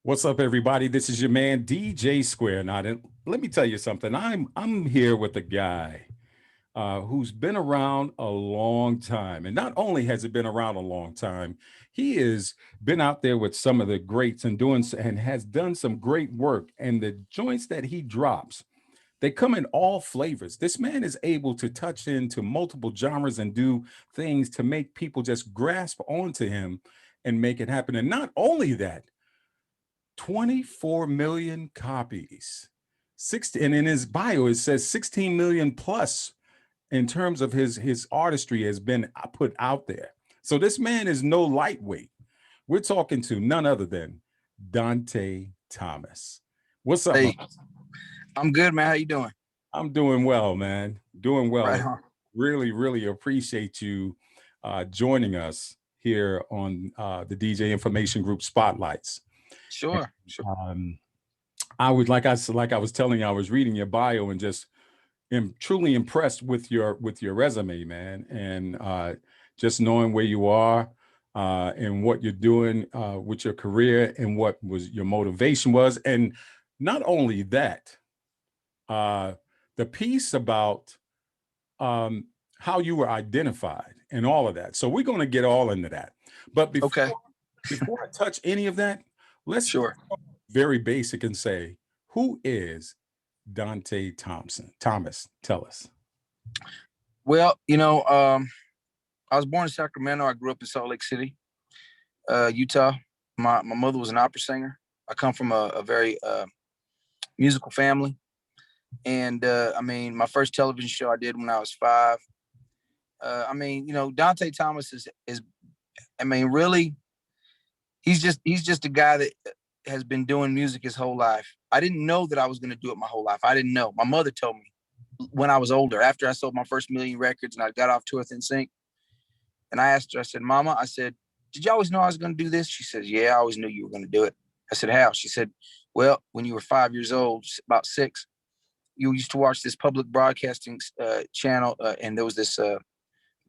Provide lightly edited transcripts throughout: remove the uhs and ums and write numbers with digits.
What's up, everybody? This is your man DJ Square. Now, let me tell you something. I'm here with a guy who's been around a long time, and not only has he been around a long time, he has been out there with some of the greats and and has done some great work. And the joints that he drops, they come in all flavors. This man is able to touch into multiple genres and do things to make people just grasp onto him and make it happen. And not only that. 24 million copies. 60, and in his bio, it says 16 million plus in terms of his artistry has been put out there. So this man is no lightweight. We're talking to none other than Dante Thomas. What's up, man? Hey, I'm good, man. How you doing? I'm doing well, man. Doing well. Right And on. really, really appreciate you joining us here on the DJ Information Group Spotlights. And, Sure, sure. um, I would like I was telling you, I was reading your bio and just am truly impressed with your resume, man, and just knowing where you are and what you're doing with your career and what was your motivation was, and not only that, uh, the piece about um, how you were identified and all of that. So we're going to get all into that, but Okay, before I touch any of that, let's sure. very basic and say, who is Dante Thompson? Thomas, tell us. Well, I was born in Sacramento. I grew up in Salt Lake City, Utah. My mother was an opera singer. I come from a very musical family, and my first television show I did when I was 5. Dante Thomas is, really, he's just a guy that has been doing music his whole life. I didn't know that I was going to do it my whole life. I didn't know. My mother told me when I was older, after I sold my first million records and I got off tour with NSYNC. And I asked her, I said, Mama, I said, did you always know I was going to do this? She says, yeah, I always knew you were going to do it. I said, how? She said, well, when you were 5 years old, about 6, you used to watch this public broadcasting channel, and there was this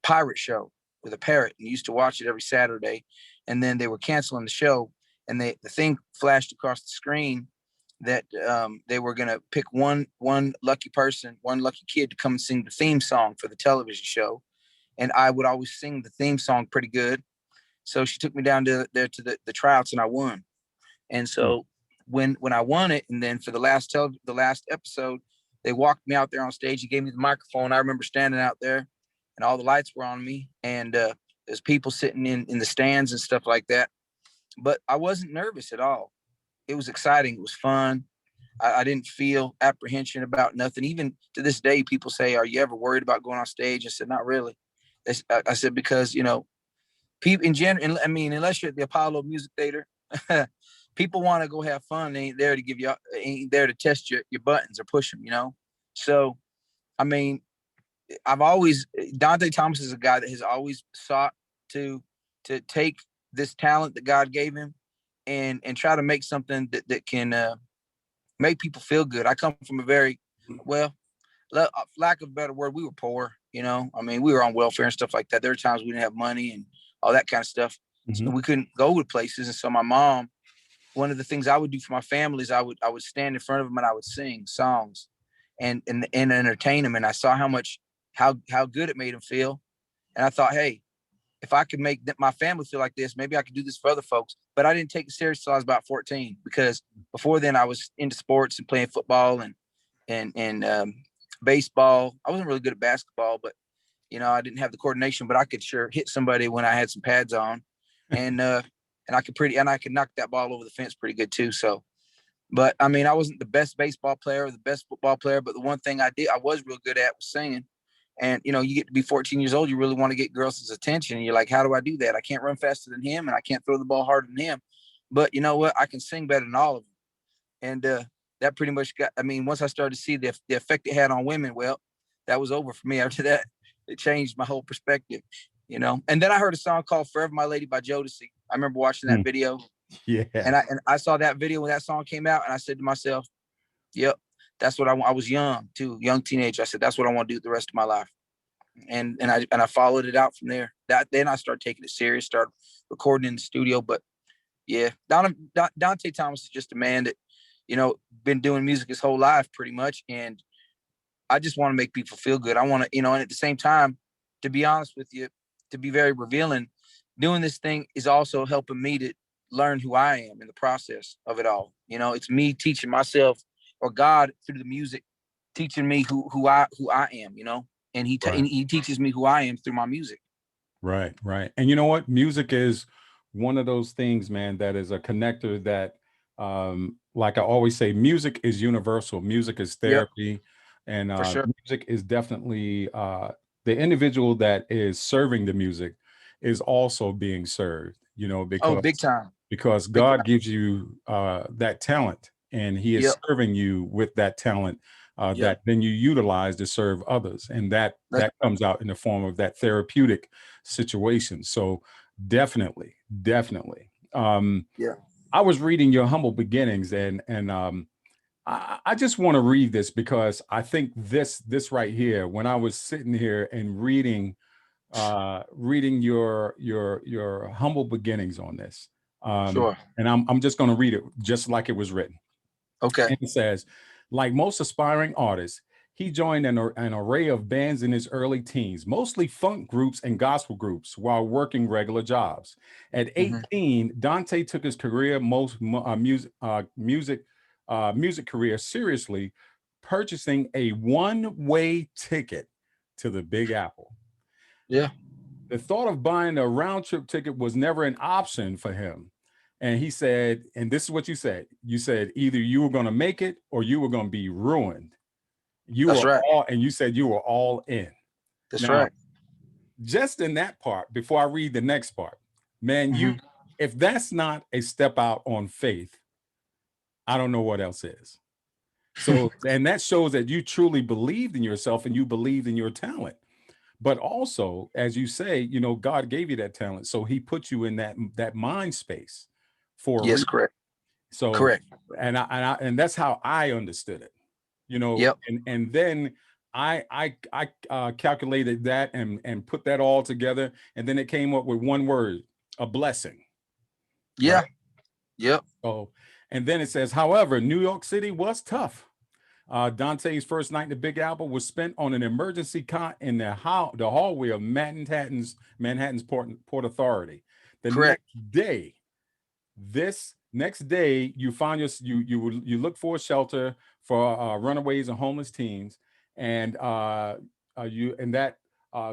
pirate show with a parrot, and you used to watch it every Saturday. And then they were canceling the show, and the thing flashed across the screen that they were going to pick one lucky person, one lucky kid to come and sing the theme song for the television show. And I would always sing the theme song pretty good. So she took me down to the tryouts, and I won. And so when I won it, and then for the last episode, they walked me out there on stage and gave me the microphone. I remember standing out there, and all the lights were on me, and there's people sitting in the stands and stuff like that. But I wasn't nervous at all. It was exciting. It was fun. I didn't feel apprehension about nothing. Even to this day, people say, "Are you ever worried about going on stage?" I said, "Not really." I said, because people in general, I mean, unless you're at the Apollo Music Theater, people want to go have fun. They ain't there to test your buttons or push them. So, I mean, Dante Thomas is a guy that has always sought to take this talent that God gave him and try to make something that can make people feel good. I come from a very, well, lack of a better word, we were poor. I mean, we were on welfare and stuff like that. There were times we didn't have money and all that kind of stuff. So Mhm. we couldn't go to places. And so my mom, one of the things I would do for my family is I would stand in front of them and I would sing songs and entertain them. And I saw how good it made them feel. And I thought, hey, if I could make my family feel like this, maybe I could do this for other folks. But I didn't take it seriously until I was about 14, because before then I was into sports and playing football and baseball. I wasn't really good at basketball, but I didn't have the coordination, but I could sure hit somebody when I had some pads on, and I could knock that ball over the fence pretty good too. So, but I mean, I wasn't the best baseball player or the best football player, but the one thing I was real good at was singing. And you get to be 14 years old, you really want to get girls' attention, and you're like, how do I do that? I can't run faster than him, and I can't throw the ball harder than him, but you know what? I can sing better than all of them. And that pretty much once I started to see the effect it had on women, well, that was over for me. After that, it changed my whole perspective. And then I heard a song called Forever My Lady by Jodeci. I remember watching that Mm. video, Yeah. and I saw that video when that song came out, and I said to myself, yep, that's what I want. I was young too, young teenager. I said, that's what I want to do the rest of my life. And I followed it out from there. Then I started taking it serious, started recording in the studio. But Yeah. Dante Thomas is just a man that, been doing music his whole life pretty much. And I just want to make people feel good. I want to, and at the same time, to be honest with you, to be very revealing, doing this thing is also helping me to learn who I am in the process of it all. It's me teaching myself, or God through the music teaching me who I am, and Right. he teaches me who I am through my music. Right, right. And you know what? Music is one of those things, man, that is a connector that, like I always say, music is universal. Music is Yep, therapy. And for sure. music is definitely the individual that is serving the music is also being served, Oh, big time. because Big God time. gives you that talent and he is Yep. serving you with that talent Yep. that then you utilize to serve others. And That's that comes out in the form of that therapeutic situation. So definitely, definitely. yeah. I was reading your humble beginnings and I just want to read this because I think this right here, when I was sitting here and reading your humble beginnings on this. Sure. And I'm just going to read it just like it was written. Okay. And it says, like most aspiring artists, he joined an array of bands in his early teens, mostly funk groups and gospel groups, while working regular jobs. At Hmm. 18, Dante took his career music career seriously, purchasing a one-way ticket to the Big Apple. Yeah. The thought of buying a round trip ticket was never an option for him. And he said, and this is what you said either you were going to make it or you were going to be ruined. That's right. And you said you were all in. That's Now, right. just in that part, before I read the next part, man, Hmm. if that's not a step out on faith, I don't know what else is. So, and that shows that you truly believed in yourself and you believed in your talent. But also, as you say, God gave you that talent, so He put you in that mind space for a Yes. reason. Correct. So, Correct. and that's how I understood it, Yep. and then I calculated that and put that all together, and then it came up with one word, a blessing, right? Yeah. Yep. So, and then it says, however, New York City was tough. Dante's first night in the Big Apple was spent on an emergency cot in the hallway of Manhattan's Port Authority. The Correct. day, this next day, you find you look for a shelter for runaways and homeless teens, and that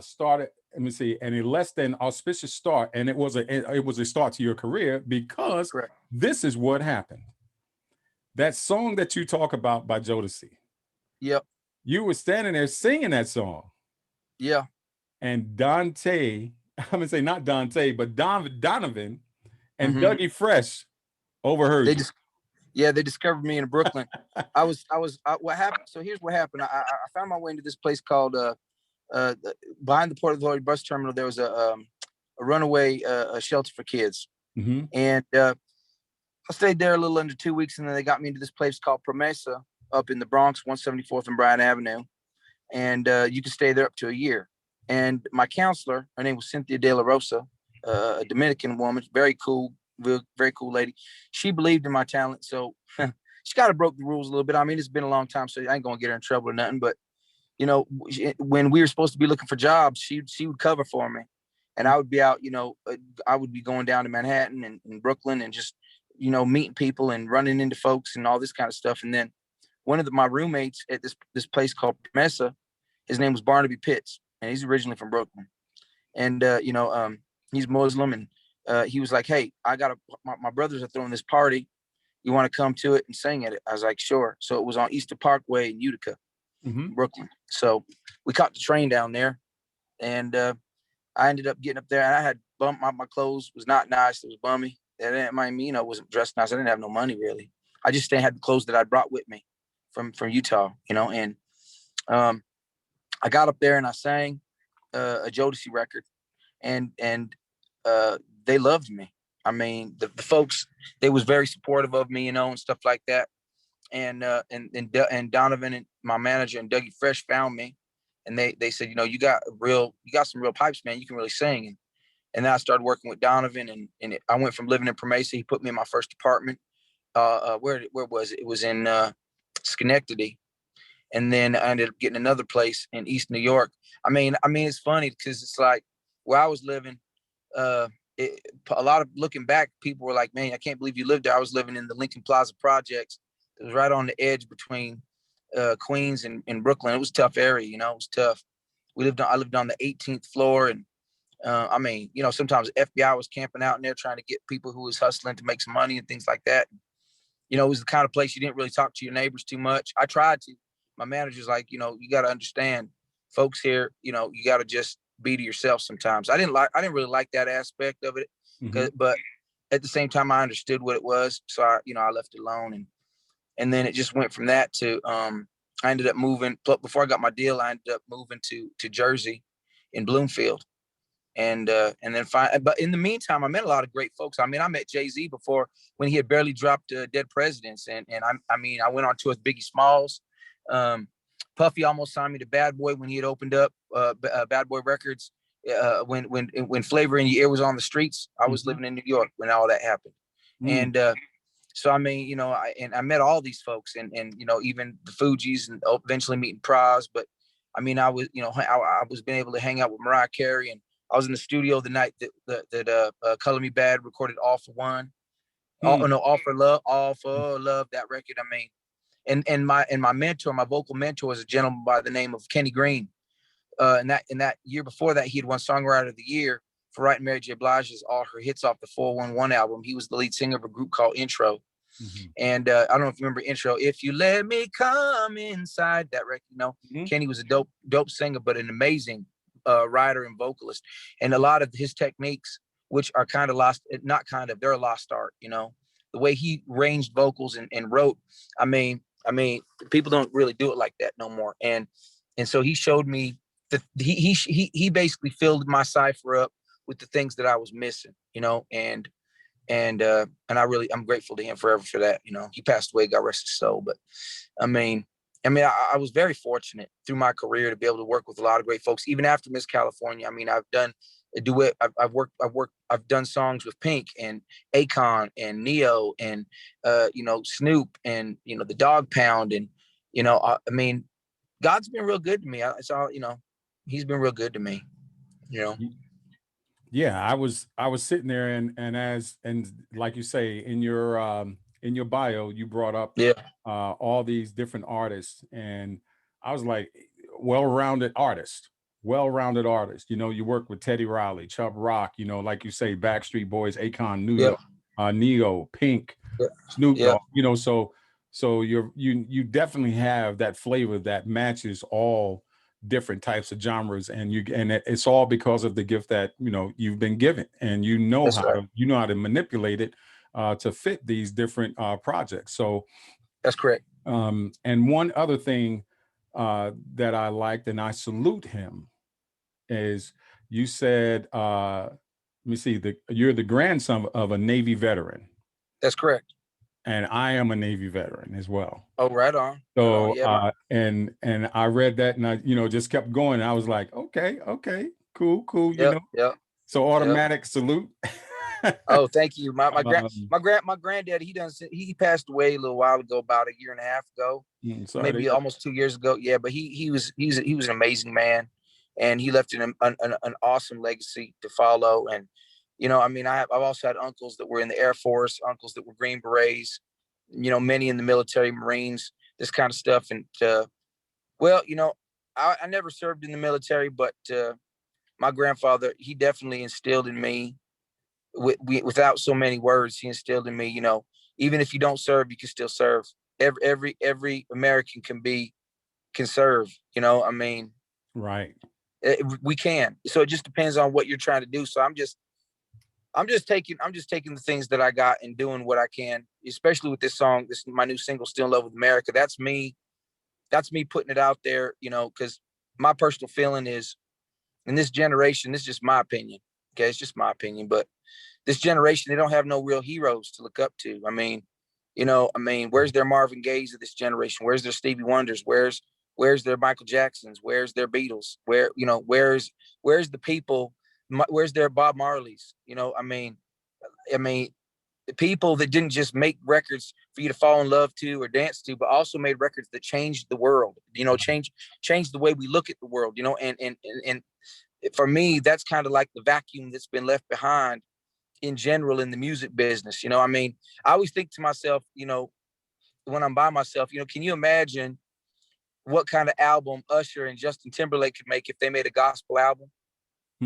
started. Let me see, and a less than auspicious start, and it was a start to your career because Correct. this is what happened. That song that you talk about by Jodeci, Yep. you were standing there singing that song, Yeah. and Dante, I'm gonna say not Dante, but Donovan and Hmm. Dougie Fresh overheard They you. just they discovered me in Brooklyn. What happened? So here's what happened. I found my way into this place called uh behind the Port Authority bus terminal. There was a runaway a shelter for kids, Mm-hmm. and I stayed there a little under 2 weeks, and then they got me into this place called Promesa up in the Bronx, 174th and Bryan Avenue, and you can stay there up to a year. And my counselor, her name was Cynthia De La Rosa, a Dominican woman, very cool, very cool lady. She believed in my talent, so she kind of broke the rules a little bit. I mean, it's been a long time, so I ain't gonna get her in trouble or nothing. But when we were supposed to be looking for jobs, she would cover for me, and I would be out. I would be going down to Manhattan and Brooklyn and just meeting people and running into folks and all this kind of stuff. And then one of my roommates at this place called Mesa, his name was Barnaby Pitts, and he's originally from Brooklyn. And he's Muslim, and he was like, "Hey, my brothers are throwing this party. You want to come to it and sing at it?" I was like, "Sure." So it was on Easter Parkway in Utica, Mm-hmm. Brooklyn. So we caught the train down there, and I ended up getting up there, and I had my clothes was not nice. It was bummy. That didn't mind me, wasn't dressed nice. I didn't have no money really. I just had the clothes that I brought with me from Utah, and um, I got up there and I sang a Jodeci record, and they loved me. I mean, the folks, they was very supportive of me, and stuff like that. And Donovan and my manager and Dougie Fresh found me, and they said, you got some real pipes, man. You can really sing. And then I started working with Donovan, and I went from living in Promesa. He put me in my first apartment. Where was it? It was in Schenectady. And then I ended up getting another place in East New York. I mean, it's funny because it's like where I was living. Uh, a lot of looking back, people were like, "Man, I can't believe you lived there." I was living in the Lincoln Plaza projects. It was right on the edge between Queens and Brooklyn. It was a tough area, you know. It was tough. I lived on the 18th floor, and I mean, you know, sometimes FBI was camping out in there trying to get people who was hustling to make some money and things like that. You know, it was the kind of place you didn't really talk to your neighbors too much. I tried to. My manager's like, you know, you got to understand, folks here, you know, you got to just be to yourself sometimes. I didn't really like that aspect of it, but at the same time, I understood what it was. So I left it alone. And then it just went from that to, I ended up moving, before I got my deal, I ended up moving to Jersey in Bloomfield. And then but in the meantime, I met a lot of great folks. I mean, I met Jay-Z before when he had barely dropped Dead Presidents. And I mean, I went on tour with Biggie Smalls. Puffy almost signed me to Bad Boy when he had opened up Bad Boy Records. When Flavor in Your Ear was on the streets, I was living in New York when all that happened. And so, I mean, you know, I met all these folks and, you know, even the Fugees and eventually meeting Pras. But I mean, I was, you know, I was being able to hang out with Mariah Carey, and I was in the studio the night that Color Me Bad recorded All for One. All for Love, that record. I mean, and my mentor, my vocal mentor, was a gentleman by the name of Kenny Green. And that year before that, he had won Songwriter of the Year for writing Mary J. Blige's all her hits off the 411 album. He was the lead singer of a group called Intro. And I don't know if you remember Intro. If You Let Me Come Inside, that record, you know, Kenny was a dope singer, but an amazing writer and vocalist. And a lot of his techniques, which are kind of lost, not kind of, they're a lost art, you know, the way he ranged vocals and wrote. I mean, people don't really do it like that no more. And so he showed me that he basically filled my cipher up with the things that I was missing, you know, and I'm grateful to him forever for that. You know, he passed away, God rest his soul. But I mean, I was very fortunate through my career to be able to work with a lot of great folks, even after Miss California. I mean, I've done a duet. I've done songs with Pink and Akon and Neo and, you know, Snoop and, you know, the Dog Pound. And, you know, I mean, God's been real good to me. It's all, you know, he's been real good to me, you know? Yeah, I was sitting there and like you say in your bio, you brought up Yeah. all these different artists, and I was like, well-rounded artist, well-rounded artist. You know, you work with Teddy Riley, Chubb Rock, you know, like you say, Backstreet Boys, Akon, Yeah. Neo, Pink, Yeah. Snoop Yeah. Dogg, you know, so you definitely have that flavor that matches all different types of genres, and it's all because of the gift that, you know, you've been given, and That's right. you know how to manipulate it to fit these different projects. So That's correct. and one other thing that I liked, and I salute him, is you said, let me see, you're the grandson of a Navy veteran, That's correct. and I am a Navy veteran as well. Oh, right on. Right on. So Yeah. and I read that, and I, you know, just kept going. I was like, okay, cool, you Yep. know. Yep. So Yep. automatic salute. Oh, thank you. Um, My granddad, he passed away a little while ago, about a year and a half ago, sorry to maybe hear almost 2 years ago. Yeah, but he was an amazing man, and he left an awesome legacy to follow. And you know, I mean, I've also had uncles that were in the Air Force, uncles that were Green Berets, you know, many in the military, Marines, this kind of stuff. And well, you know, I never served in the military, but my grandfather, he definitely instilled in me, without so many words, he instilled in me, you know, even if you don't serve, you can still serve. Every American can serve, you know. I mean, right. we can. So it just depends on what you're trying to do. So I'm just taking the things that I got and doing what I can, especially with this song, my new single, Still in Love with America. That's me putting it out there, you know, because my personal feeling is, in this generation, this is just my opinion. Okay, it's just my opinion, but this generation, they don't have no real heroes to look up to. I mean, you know, where's their Marvin Gaye's of this generation? Where's their Stevie Wonders? Where's their Michael Jacksons? Where's their Beatles? Where's the people where's their Bob Marley's? I mean, the people that didn't just make records for you to fall in love to or dance to, but also made records that changed the world, changed the way we look at the world, and for me, that's kind of like the vacuum that's been left behind in general in the music business. I mean, I always think to myself, when I'm by myself, can you imagine what kind of album Usher and Justin Timberlake could make if they made a gospel album?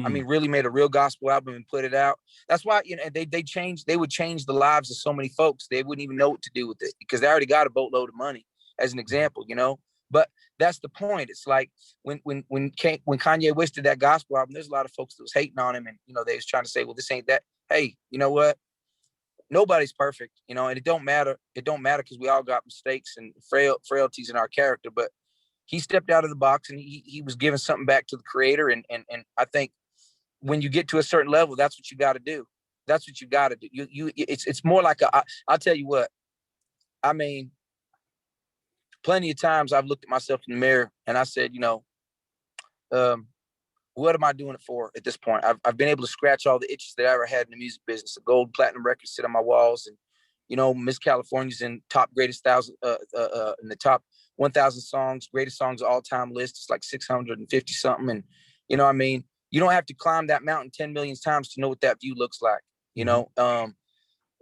I mean, really made a real gospel album and put it out. That's why, they would change the lives of so many folks. They wouldn't even know what to do with it because they already got a boatload of money, as an example, But that's the point. It's like when Kanye West did that gospel album, there's a lot of folks that was hating on him, and they was trying to say, well, this ain't that. Hey, you know what? Nobody's perfect, and it don't matter. It don't matter because we all got mistakes and frailties in our character. But he stepped out of the box and he was giving something back to the creator, and I think when you get to a certain level, that's what you got to do. That's what you got to do. It's more like I'll tell you what. I mean, plenty of times I've looked at myself in the mirror and I said, what am I doing it for at this point? I've been able to scratch all the itches that I ever had in the music business. The gold, platinum records sit on my walls, and Miss California's in top greatest thousand in the top 1,000 songs, greatest songs of all time list. It's like 650 something, and I mean, you don't have to climb that mountain 10 million times to know what that view looks like, but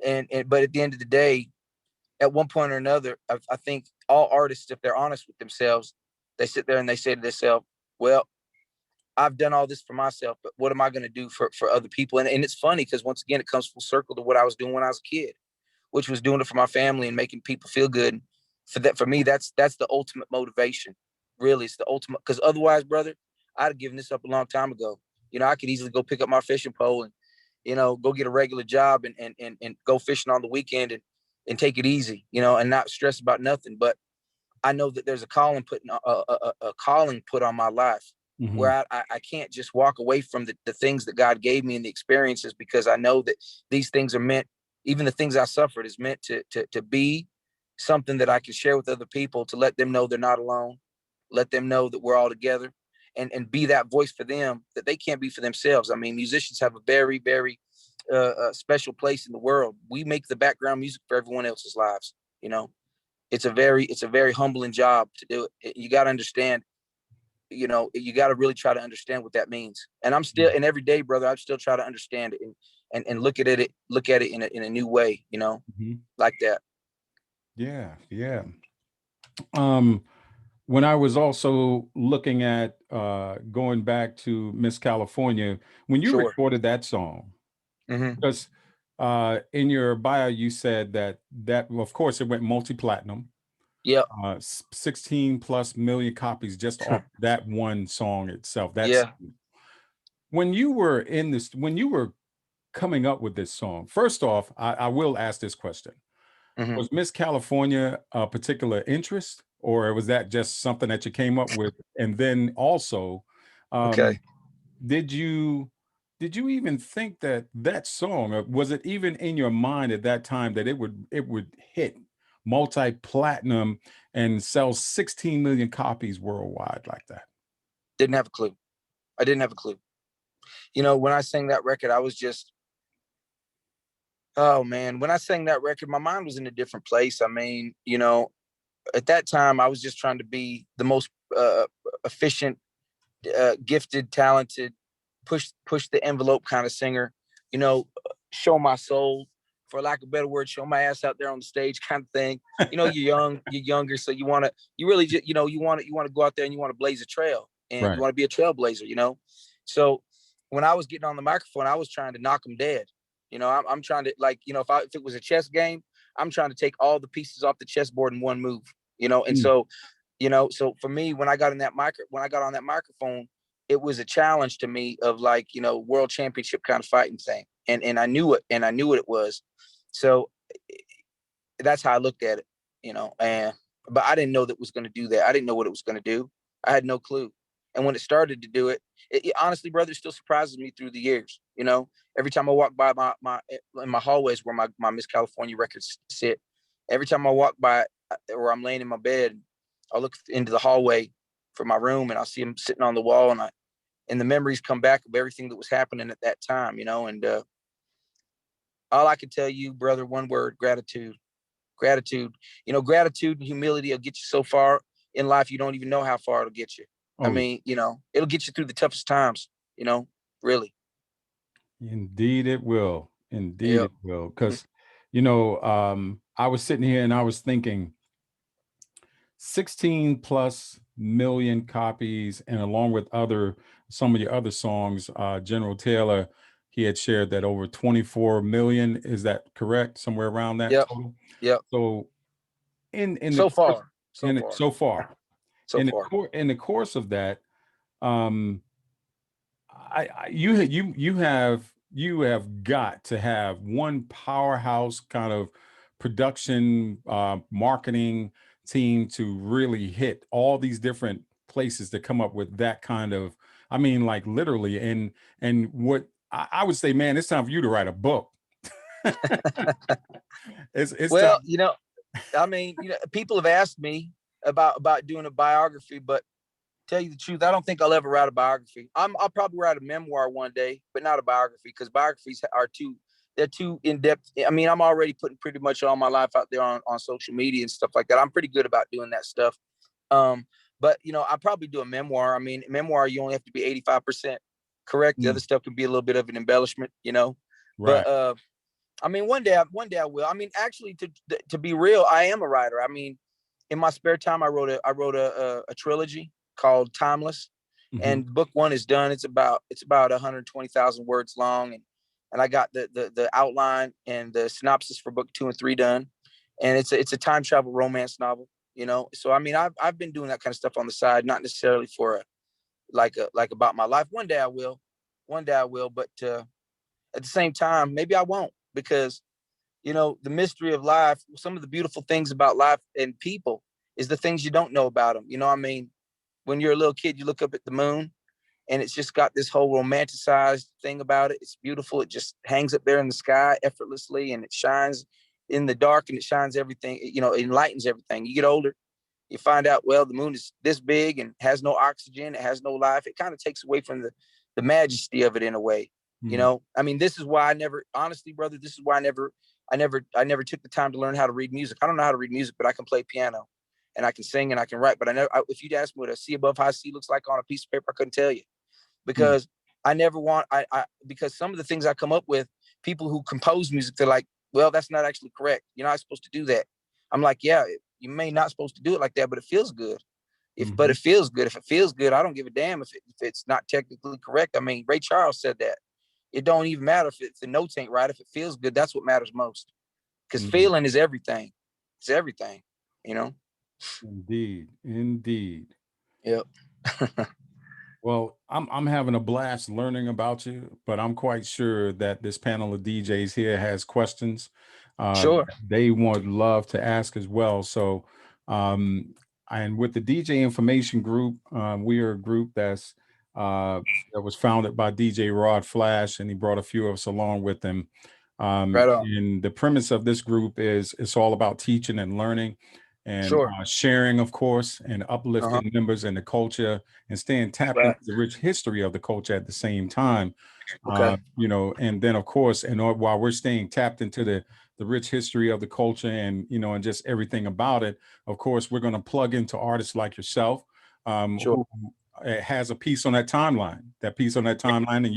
at the end of the day, at one point or another, I think all artists, if they're honest with themselves, they sit there and they say to themselves, well, I've done all this for myself, but what am I going to do for other people? And it's funny because once again, it comes full circle to what I was doing when I was a kid, which was doing it for my family and making people feel good. For me, that's the ultimate motivation. Really, it's the ultimate, because otherwise, brother, I'd have given this up a long time ago. I could easily go pick up my fishing pole and, go get a regular job and go fishing on the weekend and take it easy, and not stress about nothing. But I know that there's a calling put on my life where I can't just walk away from the things that God gave me and the experiences, because I know that these things are meant, even the things I suffered is meant to be something that I can share with other people, to let them know they're not alone, let them know that we're all together, and be that voice for them that they can't be for themselves. I mean, musicians have a very, very special place in the world. We make the background music for everyone else's lives. It's a very humbling job to do it. You got to understand, you got to really try to understand what that means. And I'm still, and every day, brother, I'm still trying to understand it and look at it in a new way, like that. Yeah, yeah. When I was also looking at going back to Miss California, when you Sure. recorded that song, Mm-hmm. because in your bio you said that well, of course it went multi-platinum, Yep. 16 plus million copies just off that one song itself. That's Yeah. when you were coming up with this song. First off, I will ask this question. Mm-hmm. Was Miss California a particular interest, or was that just something that you came up with? And then also, Okay. um, did you did you even think that that song, was it even in your mind at that time that it would hit multi-platinum and sell 16 million copies worldwide like that? Didn't have a clue. I didn't have a clue. When I sang that record, I was just, oh man, when I sang that record, my mind was in a different place. I mean, at that time, I was just trying to be the most efficient, gifted, talented, push the envelope kind of singer, you know, show my soul, for lack of a better word, show my ass out there on the stage kind of thing. You're younger, so you really just, you want to go out there and you want to blaze a trail, and you Right. want to be a trailblazer. So when I was getting on the microphone, I was trying to knock them dead. I'm trying to, like, if it was a chess game, I'm trying to take all the pieces off the chessboard in one move. And Mm. so for me, when I got on that microphone, it was a challenge to me of, like, world championship kind of fighting thing. And I knew it, and I knew what it was. So that's how I looked at it. But I didn't know that it was going to do that. I didn't know what it was going to do. I had no clue. And when it started to do it, honestly, brother, it still surprises me through the years. Every time I walk by my in my hallways where my Miss California records sit, every time I walk by, or I'm laying in my bed, I'll look into the hallway for my room, and I'll see them sitting on the wall, the memories come back of everything that was happening at that time, you know. And all I can tell you, brother, one word: gratitude. Gratitude. You know, gratitude and humility will get you so far in life you don't even know how far it'll get you. I Oh, mean, you know, it'll get you through the toughest times, you know, really. indeed it will. Indeed Yep. it will. Because, I was sitting here and I was thinking 16 plus million copies, and along with some of your other songs, General Taylor, he had shared that over 24 million. Is that correct? Somewhere around that Yep. total. Yep. So in the So course far. So far. so far So far. in the course of that, um you have got to have one powerhouse kind of production, marketing team to really hit all these different places to come up with that kind of, I mean, like literally. And what I would say, man, it's time for you to write a book. It's Well, time. you know, I mean, you know, people have asked me about doing a biography, but tell you the truth, I don't think I'll ever write a biography. I'll probably write a memoir one day, but not a biography, because biographies are they're too in depth. I mean, I'm already putting pretty much all my life out there on social media and stuff like that. I'm pretty good about doing that stuff. Um, but you know, I probably do a memoir. I mean, memoir, you only have to be 85% correct. The other Mm, stuff can be a little bit of an embellishment, you know. But right. I mean, one day I will. I mean, actually, to be real, I am a writer. I mean, in my spare time, I wrote a trilogy called Timeless, Hmm. and book one is done. It's about 120,000 words long, and I got the outline and the synopsis for book two and three done, and it's a time travel romance novel. You know, so I mean, I've been doing that kind of stuff on the side, not necessarily for like about my life. One day I will, but at the same time, maybe I won't, because you know, the mystery of life, some of the beautiful things about life and people is the things you don't know about them. You know, I mean, when you're a little kid, you look up at the moon and it's just got this whole romanticized thing about it. It's beautiful. It just hangs up there in the sky effortlessly, and it shines in the dark, and it shines everything, you know, it enlightens everything. You get older, you find out, well, the moon is this big and has no oxygen, it has no life. It kind of takes away from the majesty of it in a way. You Mm, know, I mean, this is why I never, honestly, brother, this is why I never took the time to learn how to read music. I don't know how to read music, but I can play piano and I can sing and I can write. But if you'd ask me what a C above high C looks like on a piece of paper, I couldn't tell you, mm, because I never want, because some of the things I come up with, people who compose music, they're like, well, that's not actually correct. You're not supposed to do that. I'm like, yeah, you may not supposed to do it like that, but it feels good. But mhm, it feels good. If it feels good, I don't give a damn if it's not technically correct. I mean, Ray Charles said that. It don't even matter if the notes ain't right. If it feels good, that's what matters most, because mm. feeling is everything. It's everything, you know? Indeed, indeed. Yep. Well, I'm having a blast learning about you, but I'm quite sure that this panel of DJs here has questions Sure. they would love to ask as well. So, um, and with the DJ Information Group, we are a group that was founded by DJ Rod Flash, and he brought a few of us along with him. Right on. And the premise of this group is it's all about teaching and learning and Sure. sharing, of course, and Uh-huh. uplifting members in the culture and staying tapped Right. into the rich history of the culture at the same time. Okay. And then of course, while we're staying tapped into the rich history of the culture and and just everything about it, of course, we're going to plug into artists like yourself, Sure. who has a piece on that timeline. That piece on that timeline, and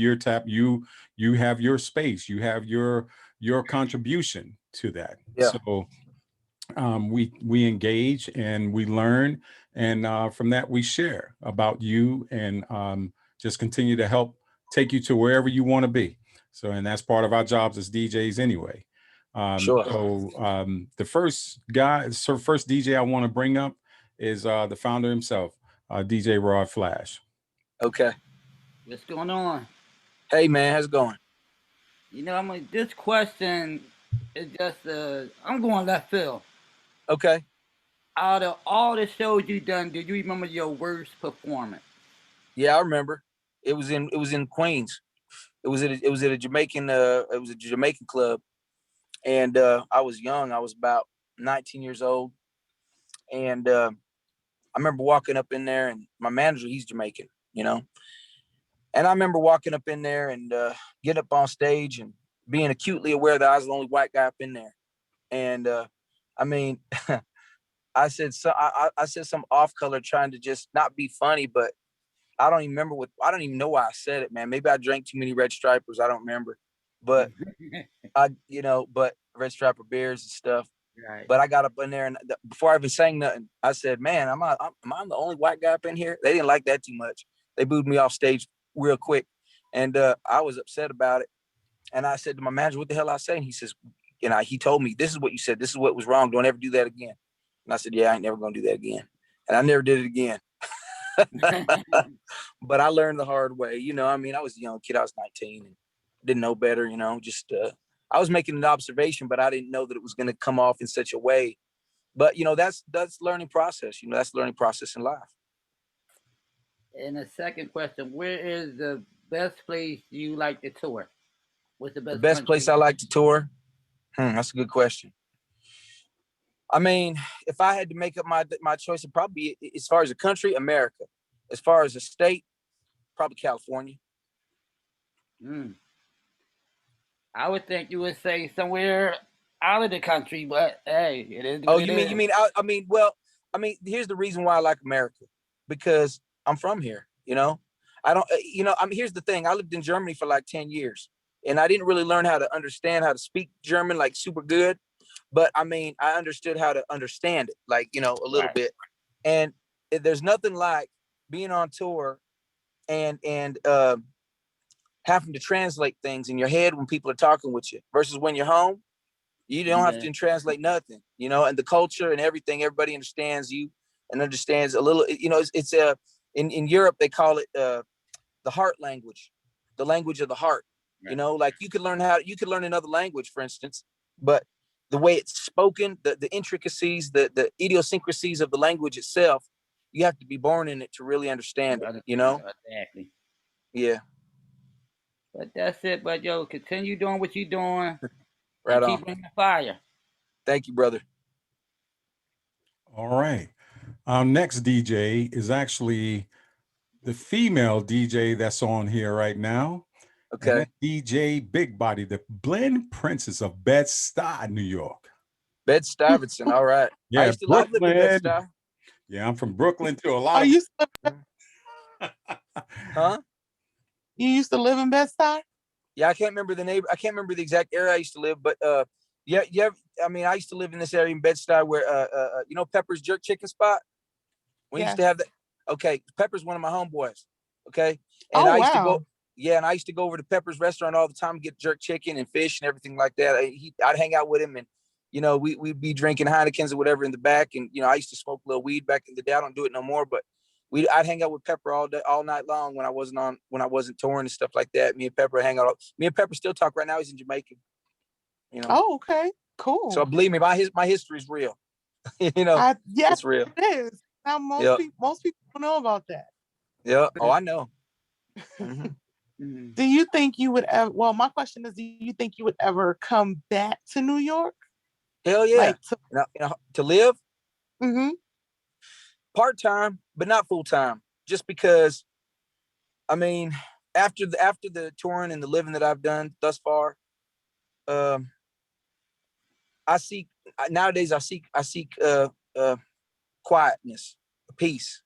you have your space, you have your contribution to that. Yeah. So we engage and we learn, and from that we share about you, and just continue to help take you to wherever you want to be. So, and that's part of our jobs as DJs anyway. Sure. The first DJ I want to bring up is the founder himself, DJ Rod Flash. Okay. What's going on? Hey man, how's it going? I'm like, this question is just, I'm going left field. Okay. Out of all the shows you done, do you remember your worst performance? Yeah, I remember. It was in Queens. It was a Jamaican club, and I was young. I was about 19 years old, and I remember walking up in there, and my manager, he's Jamaican, you know, And I remember walking up in there and getting up on stage and being acutely aware that I was the only white guy up in there. And I mean, I said some off color trying to just not be funny, but I don't even remember I don't even know why I said it, man. Maybe I drank too many Red Stripers. I don't remember, but but Red Striper beers and stuff. Right. But I got up in there and before I even sang nothing, I said, man, am I the only white guy up in here? They didn't like that too much. They booed me off stage real quick. And I was upset about it. And I said to my manager, what the hell I say? And he says, he told me, this is what you said. This is what was wrong. Don't ever do that again. And I said, yeah, I ain't never going to do that again. And I never did it again. But I learned the hard way. I mean, I was a young kid. I was 19 and didn't know better, just I was making an observation, but I didn't know that it was going to come off in such a way. But, that's learning process. That's the learning process in life. And the second question, where is the best place you like to tour? What's the best place I like to tour? That's a good question. I mean, if I had to make up my choice, it'd probably be, as far as a country, America. As far as a state, probably California. I would think you would say somewhere out of the country, but hey, it is. Oh, you mean? Here's the reason why I like America, because I'm from here. I don't. Here's the thing. I lived in Germany for like 10 years, and I didn't really learn how to understand how to speak German like super good, but I mean, I understood how to understand it, like a little bit. And there's nothing like being on tour and having to translate things in your head when people are talking with you versus when you're home. You don't have to translate nothing, and the culture and everything. Everybody understands you and understands a little. It's in Europe they call it the heart language, the language of the heart. Right. Like you could learn another language, for instance, but the way it's spoken, the intricacies, the idiosyncrasies of the language itself, you have to be born in it to really understand it. Exactly. Yeah. But that's it. But yo, continue doing what you're doing. Right on. Keep bringing the fire. Thank you, brother. All right. Our next DJ is actually the female DJ that's on here right now. Okay. And that's DJ Big Body, the Blend Princess of Bed-Stuy, New York. Bed-Stuyvesant. All right. Yeah, I used to live in Bed-Stuy. Yeah, I'm from Brooklyn too. A lot of Huh? You used to live in Bed-Stuy? Yeah, I can't remember the neighbor. I can't remember the exact area I used to live, but yeah. I mean, I used to live in this area in Bed-Stuy where Pepper's Jerk Chicken Spot. We used to have that. Okay, Pepper's one of my homeboys. Okay, and I used to go. Yeah, and I used to go over to Pepper's restaurant all the time, get jerk chicken and fish and everything like that. I'd hang out with him, and we'd be drinking Heinekens or whatever in the back. And I used to smoke a little weed back in the day. I don't do it no more, but I'd hang out with Pepper all day, all night long when I wasn't touring and stuff like that. Me and Pepper hang out. Me and Pepper still talk right now. He's in Jamaica. Oh, okay, cool. So believe me, my history is real. It's real. It is. Now most people don't know about that. Yeah. Oh, I know. Mm-hmm. Do you think you would ever? Well, my question is, do you think you would ever come back to New York? Hell yeah. To live? Mm-hmm. Part-time, but not full-time. Just because, I mean, after the touring and the living that I've done thus far, nowadays I seek quietness, peace,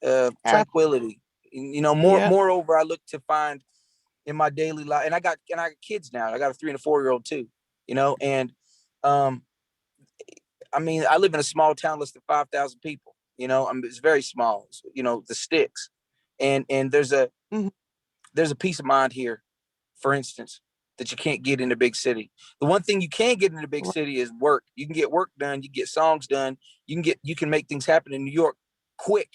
tranquility. Moreover, I look to find in my daily life, and I got kids now. I got a 3 and a 4-year-old too. And I mean, I live in a small town, less than 5,000 people. It's very small. The sticks, and there's a peace of mind here, for instance, that you can't get in a big city. The one thing you can get in a big city is work. You can get work done. You can get songs done. You can make things happen in New York quick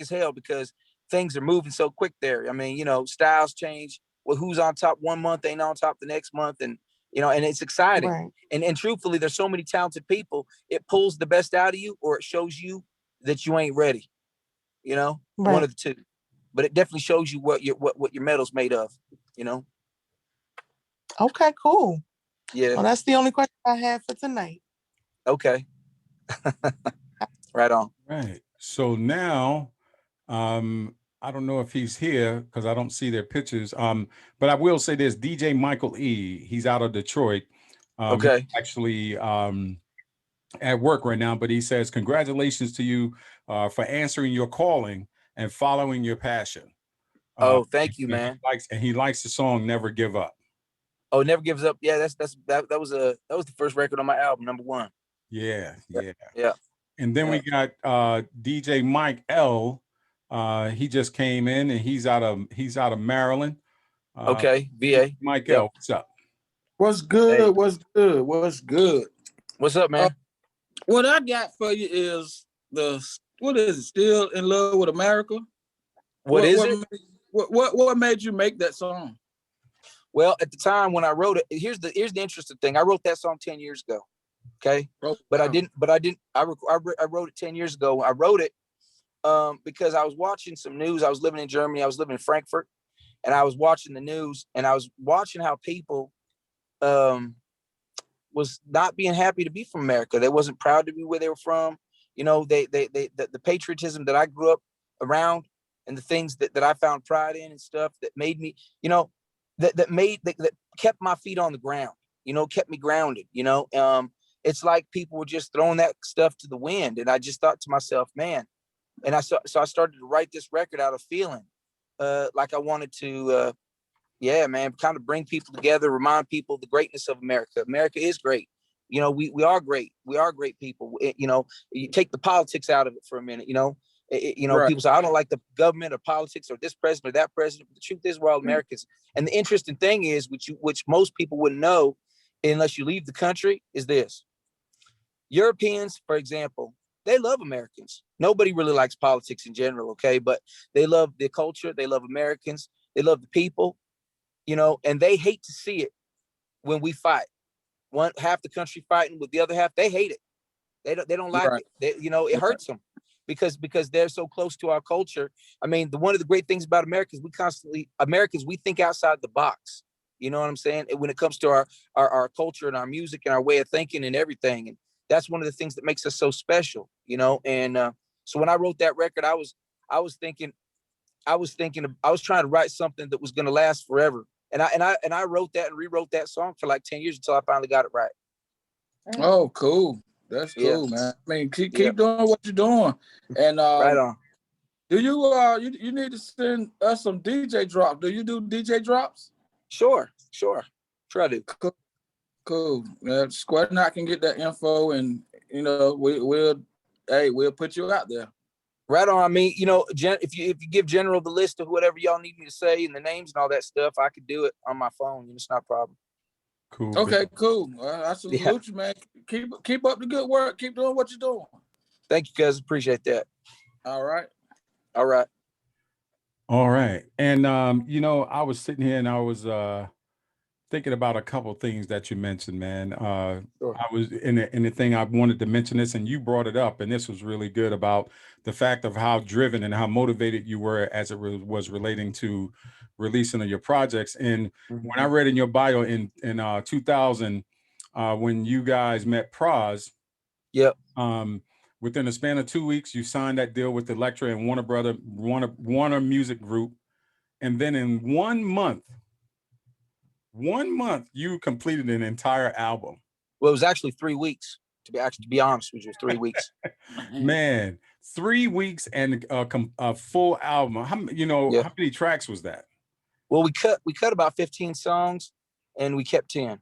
as hell, because things are moving so quick there. I mean, styles change. Well, who's on top one month ain't on top the next month, and and it's exciting. Right. And truthfully, there's so many talented people. It pulls the best out of you, or it shows you that you ain't ready. Right. One of the two. But it definitely shows you what your metal's made of. Okay, cool. Yeah. Well, that's the only question I have for tonight. Okay. Right on. Right. So now, I don't know if he's here because I don't see their pictures. But I will say this: DJ Michael E. He's out of Detroit. He's Okay. actually at work right now, but he says congratulations to you for answering your calling and following your passion. Oh, thank you, man. He likes the song "Never Give Up." Oh, Never Gives Up. Yeah, that was the first record on my album, #1. Yeah, yeah. Yeah. And then we got DJ Mike L. He just came in and he's out of Maryland. Okay, VA. Mike Yep. L. What's up? What's good? Hey. What's good? What's good? What's up, man? What I got for you is what is it? Still in Love with America? What is it? What made you make that song? Well, at the time when I wrote it, here's the interesting thing. I wrote that song 10 years ago. Okay. I wrote it 10 years ago. I wrote it because I was watching some news. I was living in Germany. I was living in Frankfurt, and I was watching the news, and I was watching how people was not being happy to be from America. They wasn't proud to be where they were from. You know, the patriotism that I grew up around and the things that I found pride in and stuff that made me, you know, that kept my feet on the ground, you know, kept me grounded, you know. It's like people were just throwing that stuff to the wind. And I just thought to myself, man, and I started to write this record out of feeling like I wanted to, kind of bring people together, remind people of the greatness of America. America is great. You know, we are great. We are great people. You know, you take the politics out of it for a minute, you know. Right. People say, I don't like the government or politics or this president or that president. But the truth is, we're all Americans. And the interesting thing is, which most people wouldn't know unless you leave the country, is this. Europeans, for example, they love Americans. Nobody really likes politics in general, okay? But they love the culture. They love Americans. They love the people, you know, and they hate to see it when we fight. One half the country fighting with the other half, they hate it. They don't like it. It hurts them because they're so close to our culture. I mean, one of the great things about America is we think outside the box. You know what I'm saying? When it comes to our culture and our music and our way of thinking and everything. And that's one of the things that makes us so special, you know? And so when I wrote that record, I was trying to write something that was going to last forever. And I wrote that and rewrote that song for like 10 years until I finally got it right. Oh, cool. That's cool, man. I mean, keep doing what you're doing. And right on. Do you need to send us some DJ drops? Do you do DJ drops? Sure I do. Cool. Square Knot can get that info, and you know we'll put you out there. Right on. I mean, you know, if you give General the list of whatever y'all need me to say and the names and all that stuff, I could do it on my phone. It's not a problem. Cool. Okay, cool. I salute you, man. Keep up the good work. Keep doing what you're doing. Thank you, cuz. Appreciate that. All right. All right. And you know, I was sitting here and I was thinking about a couple of things that you mentioned, man. Sure. I was in the thing I wanted to mention this, and you brought it up, and this was really good about the fact of how driven and how motivated you were as it was relating to releasing of your projects. And when I read in your bio in 2000, when you guys met Praz, within a span of 2 weeks, you signed that deal with Elektra and Warner Music Group, and then in 1 month, you completed an entire album. Well, it was actually 3 weeks. To be honest with you, 3 weeks. Man, 3 weeks and a full album. How many tracks was that? Well, we cut about 15 songs, and we kept 10.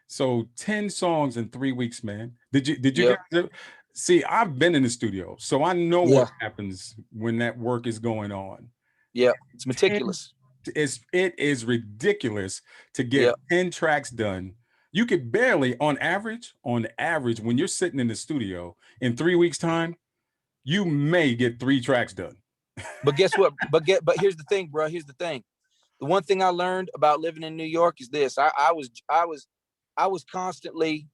So 10 songs in 3 weeks, man. Did you guys see? I've been in the studio, so I know what happens when that work is going on. Yeah, it's meticulous. It is ridiculous to get 10 tracks done. You could barely, on average, when you're sitting in the studio in 3 weeks' time, you may get 3 tracks done. But guess what? But here's the thing, bro. Here's the thing. The one thing I learned about living in New York is this. I was constantly,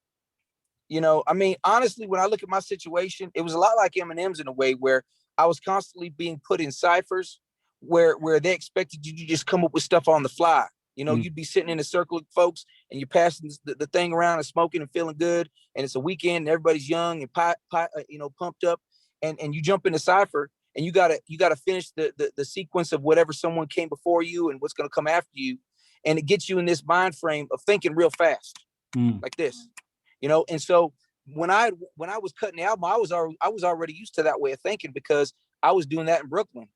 you know, I mean, honestly, when I look at my situation, it was a lot like Eminem's in a way where I was constantly being put in ciphers where they expected you to just come up with stuff on the fly. You know, you'd be sitting in a circle of folks and you're passing the thing around and smoking and feeling good. And it's a weekend and everybody's young and pumped up. And you jump in the cipher and you gotta finish the sequence of whatever someone came before you and what's gonna come after you, and it gets you in this mind frame of thinking real fast, like this, you know. And so when I was cutting the album, I was already used to that way of thinking, because I was doing that in Brooklyn.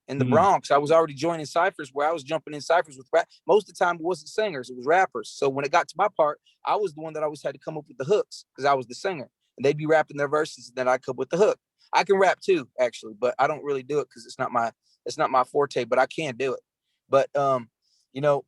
In the Bronx, I was already joining ciphers where I was jumping in ciphers with rap. Most of the time, it wasn't singers; it was rappers. So when it got to my part, I was the one that always had to come up with the hooks, because I was the singer, and they'd be rapping their verses, and then I come up with the hook. I can rap too, actually, but I don't really do it because it's not my forte. But I can do it. But you know,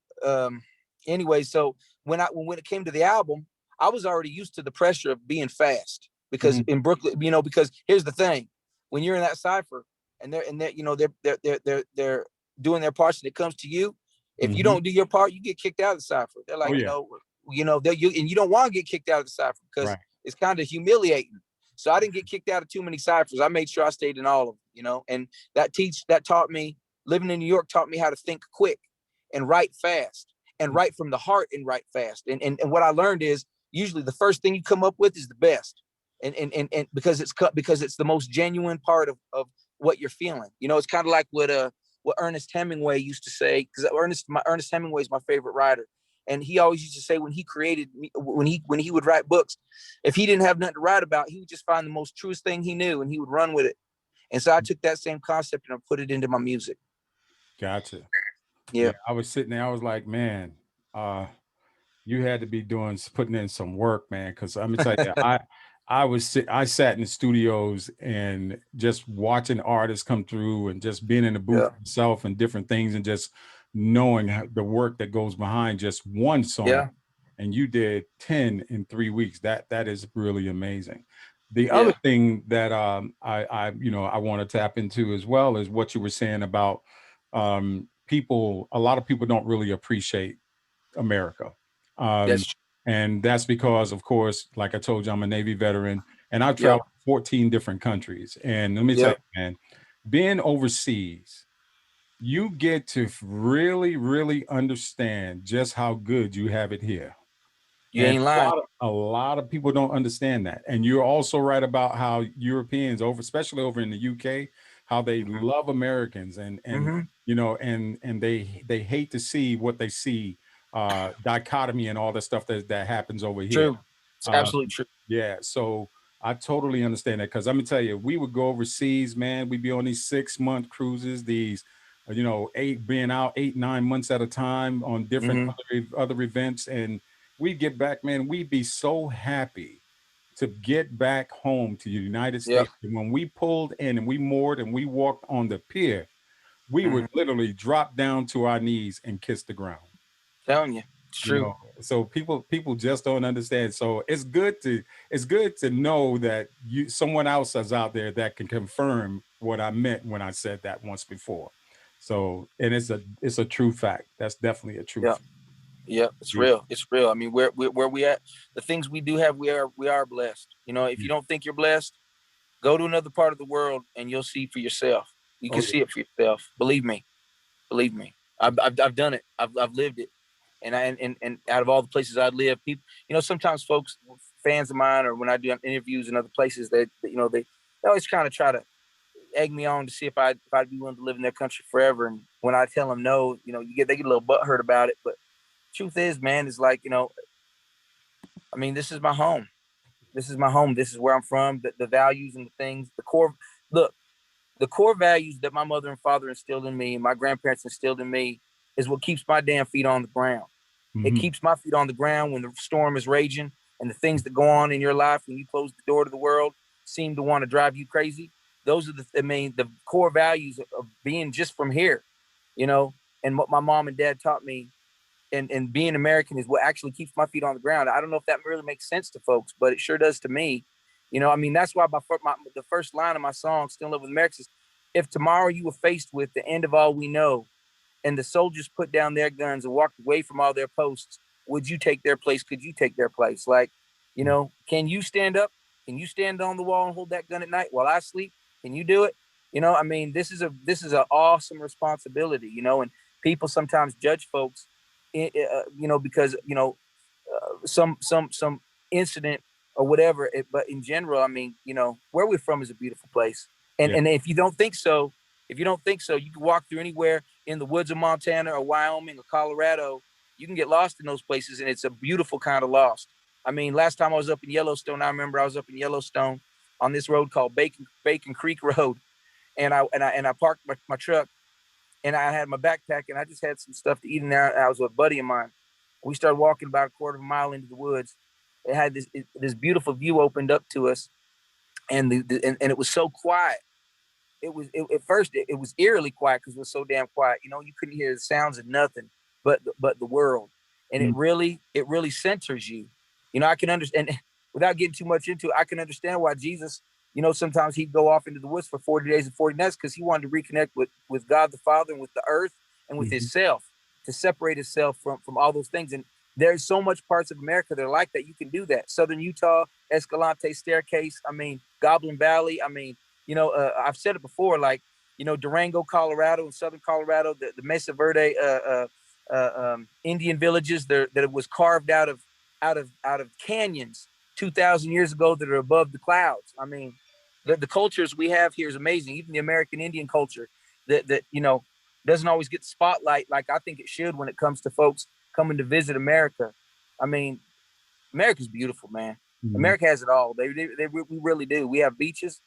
anyway, so when it came to the album, I was already used to the pressure of being fast, because in Brooklyn, you know, because here's the thing: when you're in that cipher, and they're you know, they're doing their parts, and it comes to you, if you don't do your part, you get kicked out of the cipher. They're like, you know, and you don't want to get kicked out of the cipher, because it's kind of humiliating. So I didn't get kicked out of too many ciphers. I made sure I stayed in all of them, you know. And that taught me, living in New York taught me how to think quick and write fast, and write from the heart and write fast. And what I learned is, usually the first thing you come up with is the best, and because it's the most genuine part of what you're feeling. You know, it's kind of like what Ernest Hemingway used to say, because Ernest Hemingway is my favorite writer, and he always used to say, when he would write books, if he didn't have nothing to write about, he would just find the most truest thing he knew, and he would run with it. And so I took that same concept and I put it into my music. Gotcha. Yeah. I was sitting there, I was like, man, you had to be putting in some work, man. Cause I'm gonna tell you, I sat in the studios and just watching artists come through, and just being in the booth myself and different things, and just knowing the work that goes behind just one song. Yeah. And you did 10 in 3 weeks. That is really amazing. The other thing that I want to tap into as well is what you were saying about people. A lot of people don't really appreciate America. And that's because, of course, like I told you, I'm a Navy veteran, and I've traveled 14 different countries. And let me tell you, man, being overseas, you get to really, really understand just how good you have it here. You ain't lying. A lot of people don't understand that. And you're also right about how Europeans, especially over in the UK, how they love Americans, and you know, and they hate to see what they see, dichotomy and all the stuff that happens over here. True. It's absolutely true. Yeah. So I totally understand that, because I'm gonna tell you, we would go overseas, man. We'd be on these 6-month cruises, these, you know, being out 8, 9 months at a time on different other events, and we'd get back, man. We'd be so happy to get back home to the United States. And when we pulled in and we moored and we walked on the pier, we would literally drop down to our knees and kiss the ground. Telling you, it's true. You know, so people just don't understand. So it's good to know that someone else is out there that can confirm what I meant when I said that once before. So, and it's a true fact. That's definitely a true fact. Yeah, it's real. It's real. I mean, where we at, the things we do have, we are blessed. You know, if you don't think you're blessed, go to another part of the world and you'll see for yourself. You can see it for yourself. Believe me. I've done it. I've lived it. And out of all the places I live, people, you know, sometimes folks, fans of mine, or when I do interviews in other places, they always kind of try to egg me on to see if I'd be willing to live in their country forever. And when I tell them no, you know, they get a little butthurt about it. But truth is, man, is like, you know, I mean, this is my home. This is my home. This is where I'm from. The values and the things, the core values that my mother and father instilled in me and my grandparents instilled in me is what keeps my damn feet on the ground. It keeps my feet on the ground when the storm is raging and the things that go on in your life when you close the door to the world seem to want to drive you crazy. Those are the core values of being just from here, you know, and what my mom and dad taught me. And being American is what actually keeps my feet on the ground. I don't know if that really makes sense to folks, but it sure does to me. You know, I mean, that's why the first line of my song, Still in Love with America, is, if tomorrow you were faced with the end of all we know, and the soldiers put down their guns and walked away from all their posts, would you take their place? Could you take their place? Like, you know, can you stand up? Can you stand on the wall and hold that gun at night while I sleep? Can you do it? You know, I mean, this is an awesome responsibility, you know, and people sometimes judge folks, you know, because, you know, some incident or whatever. But in general, I mean, you know, where we're from is a beautiful place. And Yeah. and if you don't think so, you can walk through anywhere in the woods of Montana or Wyoming or Colorado. You can get lost in those places, and it's a beautiful kind of lost. I mean, last time I was up in Yellowstone, I remember I was up in Yellowstone on this road called Bacon Creek Road, and I parked my truck, and I had my backpack, and I just had some stuff to eat in there. I was with a buddy of mine. We started walking about a quarter of a mile into the woods. It had this beautiful view opened up to us, and and it was so quiet. At first it was eerily quiet because it was so damn quiet. You know, you couldn't hear the sounds of nothing but the world, and Mm. it really centers you. You know, I can understand without getting too much into it. I can understand why Jesus, you know, sometimes he'd go off into the woods for 40 days and 40 nights because he wanted to reconnect with God the Father and with the earth and with Mhm. himself, to separate himself from all those things. And there's so much parts of America that are like that. You can do that. Southern Utah, Escalante Staircase. I mean, Goblin Valley. I mean, you know, I've said it before, like, you know, Durango, Colorado, and Southern Colorado, the Mesa Verde Indian villages that it was carved out of canyons 2,000 years ago that are above the clouds. I mean, the cultures we have here is amazing. Even the American Indian culture that you know doesn't always get the spotlight like I think it should when it comes to folks coming to visit America. I mean, America's beautiful, man. Mhm. America has it all. We really do. We have beaches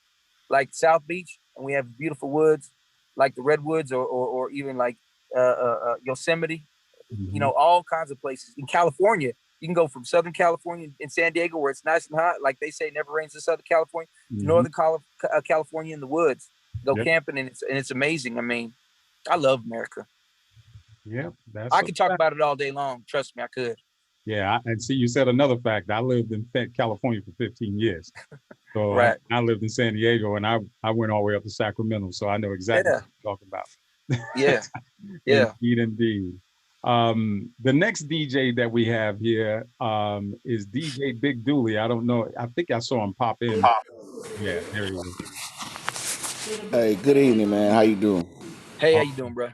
like South Beach, and we have beautiful woods like the Redwoods or even like Yosemite. You Mhm. know, all kinds of places in California. You can go from Southern California in San Diego, where it's nice and hot, like they say, it never rains in Southern California, to Mhm. Northern California in the woods. Go Yep. camping, and it's amazing. I mean, I love America. Yep. That's I a could talk fact. about it all day long. Trust me, I could. Yeah. And see, you said another fact. I lived in California for 15 years. So Right? I lived in San Diego, and I went all the way up to Sacramento. So I know exactly Yeah. what you're talking about. Yeah. Yeah. Indeed, indeed. The next DJ that we have here is DJ Big Dooley. I don't know. I think I saw him pop in. Yeah, there he is. Hey, good evening, man. How you doing? Hey, how Oh, you doing, bro?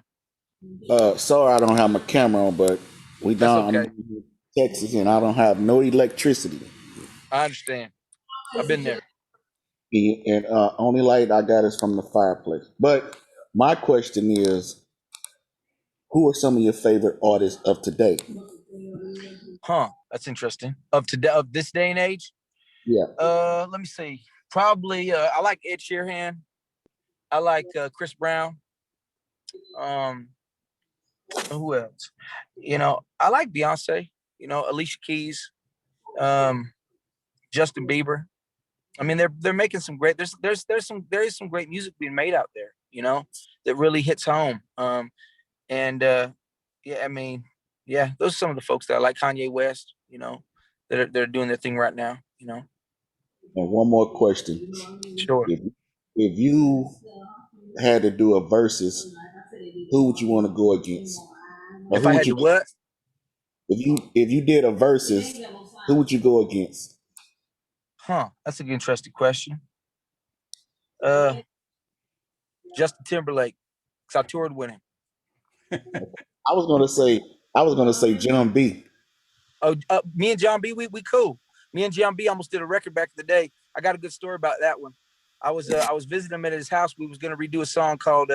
Sorry I don't have my camera on, but we That's down. I'm okay. in Texas, and I don't have no electricity. I understand. I've been there. And only light I got is from the fireplace. But my question is, who are some of your favorite artists of today? Huh? That's interesting. Of this day and age. Yeah. Let me see. Probably I like Ed Sheeran. I like Chris Brown. Um, who else? You know, I like Beyonce. You know, Alicia Keys, um, Justin Bieber. I mean, they're making some great. There is some great music being made out there. You know, that really hits home. And yeah, I mean, yeah, those are some of the folks that I like. Kanye West. You know, they're doing their thing right now. You know, And one more question: sure. if you had to do a versus, who would you want to go against, or If who I would had you to what? if you did a versus, who would you go against? Huh? That's an interesting question. Uh, Justin Timberlake, because I toured with him. I was gonna say John B. Oh, me and John B, we cool. Me and John B almost did a record back in the day. I got a good story about that one. I was visiting him at his house. We was gonna redo a song called